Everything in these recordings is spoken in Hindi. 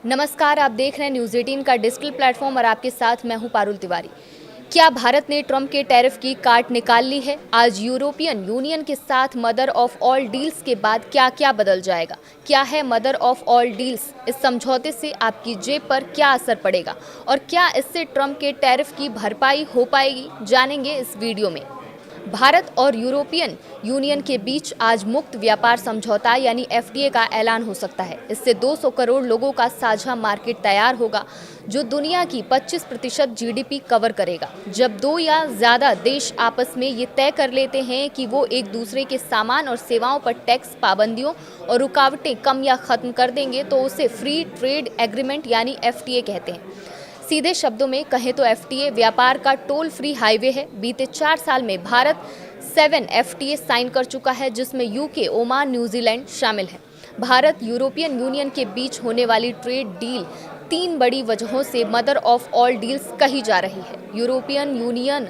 नमस्कार, आप देख रहे हैं न्यूज़ 18 का डिजिटल प्लेटफॉर्म और आपके साथ मैं हूं पारुल तिवारी। क्या भारत ने ट्रंप के टैरिफ की काट निकाल ली है? आज यूरोपियन यूनियन के साथ मदर ऑफ ऑल डील्स के बाद क्या क्या बदल जाएगा? क्या है मदर ऑफ ऑल डील्स? इस समझौते से आपकी जेब पर क्या असर पड़ेगा और क्या इससे ट्रंप के टैरिफ की भरपाई हो पाएगी? जानेंगे इस वीडियो में। भारत और यूरोपियन यूनियन के बीच आज मुक्त व्यापार समझौता यानी एफटीए का ऐलान हो सकता है। इससे 200 करोड़ लोगों का साझा मार्केट तैयार होगा जो दुनिया की 25% जीडीपी कवर करेगा। जब दो या ज्यादा देश आपस में ये तय कर लेते हैं कि वो एक दूसरे के सामान और सेवाओं पर टैक्स पाबंदियों और रुकावटें कम या खत्म कर देंगे तो उसे फ्री ट्रेड एग्रीमेंट यानी एफटीए कहते हैं। सीधे शब्दों में कहें तो एफटीए व्यापार का टोल फ्री हाईवे है। बीते 4 साल में भारत 7 एफटीए साइन कर चुका है जिसमें यूके, ओमान, न्यूजीलैंड शामिल है। भारत यूरोपियन यूनियन के बीच होने वाली ट्रेड डील 3 बड़ी वजहों से मदर ऑफ ऑल डील्स कही जा रही है। यूरोपियन यूनियन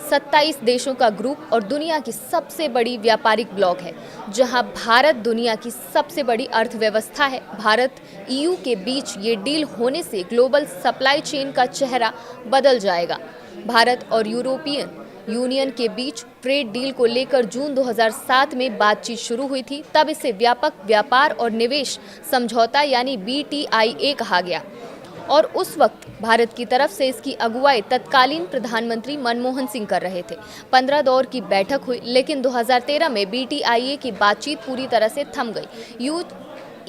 27 देशों का ग्रुप और दुनिया की सबसे बड़ी व्यापारिक ब्लॉक है, जहां भारत दुनिया की सबसे बड़ी अर्थव्यवस्था है। भारत ईयू के बीच ये डील होने से ग्लोबल सप्लाई चेन का चेहरा बदल जाएगा। भारत और यूरोपियन यूनियन के बीच ट्रेड डील को लेकर जून 2007 में बातचीत शुरू हुई थी। तब इसे व्यापक व्यापार और निवेश समझौता यानी BTIA कहा गया और उस वक्त भारत की तरफ से इसकी अगुवाई तत्कालीन प्रधानमंत्री मनमोहन सिंह कर रहे थे। 15 दौर की बैठक हुई, लेकिन 2013 में BTIA की बातचीत पूरी तरह से थम गई।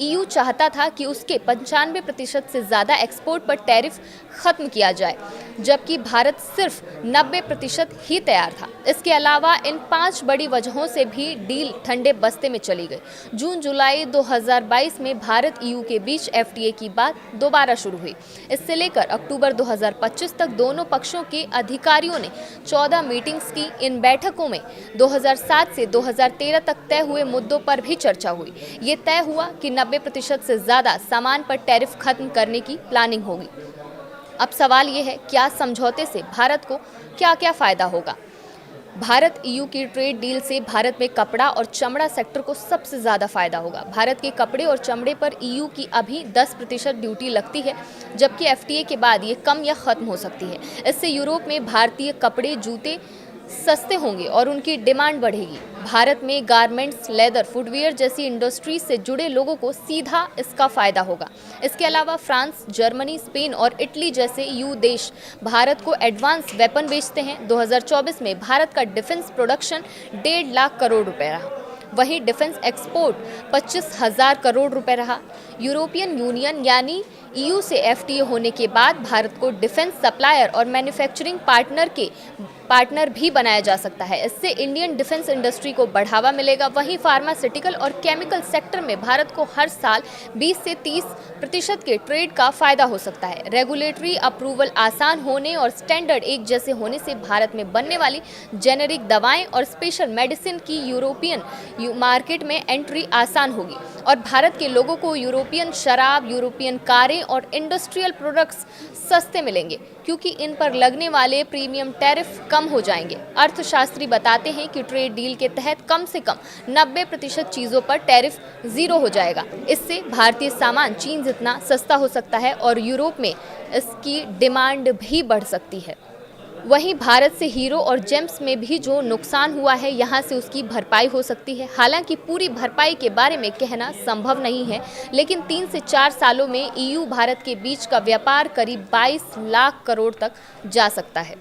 ईयू चाहता था कि उसके 95% से ज़्यादा एक्सपोर्ट पर टैरिफ खत्म किया जाए, जबकि भारत सिर्फ 90% ही तैयार था। इसके अलावा इन 5 बड़ी वजहों से भी डील ठंडे बस्ते में चली गई। जून-जुलाई 2022 में भारत ईयू के बीच एफटीए की बात दोबारा शुरू हुई। इससे लेकर अक्टूबर 2025 तक दोनों पक्षों के अधिकारियों ने 14 मीटिंग्स की। इन बैठकों में 2007 से 2013 तक तय हुए मुद्दों पर भी चर्चा हुई। ये तय हुआ कि 90% से ज़्यादा सामान पर टैरिफ खत्म करने की प्लानिंग होगी। अब सवाल ये है, क्या समझौते से भारत को क्या-क्या फ़ायदा होगा? भारत ईयू की ट्रेड डील से भारत में कपड़ा और चमड़ा सेक्टर को सबसे ज़्यादा फायदा होगा। भारत के कपड़े और चमड़े पर ईयू की अभी 10% ड्यूटी लगती है, जबकि एफटीए के बाद ये कम या ख़त्म हो सकती है। इससे यूरोप में भारतीय कपड़े, जूते सस्ते होंगे और उनकी डिमांड बढ़ेगी। भारत में गारमेंट्स, लेदर, फुटवियर जैसी इंडस्ट्री से जुड़े लोगों को सीधा इसका फायदा होगा। इसके अलावा फ्रांस, जर्मनी, स्पेन और इटली जैसे ईयू देश भारत को एडवांस वेपन बेचते हैं। 2024 में भारत का डिफेंस प्रोडक्शन 1.5 लाख करोड़ रुपए रहा। वहीं डिफेंस एक्सपोर्ट 25,000 करोड़ रुपए रहा। यूरोपियन यूनियन यानी ईयू से एफटीए होने के बाद भारत को डिफेंस सप्लायर और मैन्युफैक्चरिंग पार्टनर भी बनाया जा सकता है। इससे इंडियन डिफेंस इंडस्ट्री को बढ़ावा मिलेगा। वहीं फार्मास्यूटिकल और केमिकल सेक्टर में भारत को हर साल 20 से 30% के ट्रेड का फायदा हो सकता है। रेगुलेटरी अप्रूवल आसान होने और स्टैंडर्ड एक जैसे होने से भारत में बनने वाली जेनेरिक दवाएं और स्पेशल मेडिसिन की यूरोपियन मार्केट में एंट्री आसान होगी और भारत के लोगों को यूरोपियन शराब, यूरोपियन कारें और इंडस्ट्रियल प्रोडक्ट्स सस्ते मिलेंगे, क्योंकि इन पर लगने वाले प्रीमियम टैरिफ कम हो जाएंगे। अर्थशास्त्री बताते हैं कि ट्रेड डील के तहत कम से कम 90% चीज़ों पर टैरिफ 0 हो जाएगा। इससे भारतीय सामान चीन जितना सस्ता हो सकता है और यूरोप में इसकी डिमांड भी बढ़ सकती है। वहीं भारत से हीरो और जेम्स में भी जो नुकसान हुआ है, यहाँ से उसकी भरपाई हो सकती है। हालांकि पूरी भरपाई के बारे में कहना संभव नहीं है, लेकिन 3 से 4 सालों में ईयू भारत के बीच का व्यापार करीब 22 लाख करोड़ तक जा सकता है।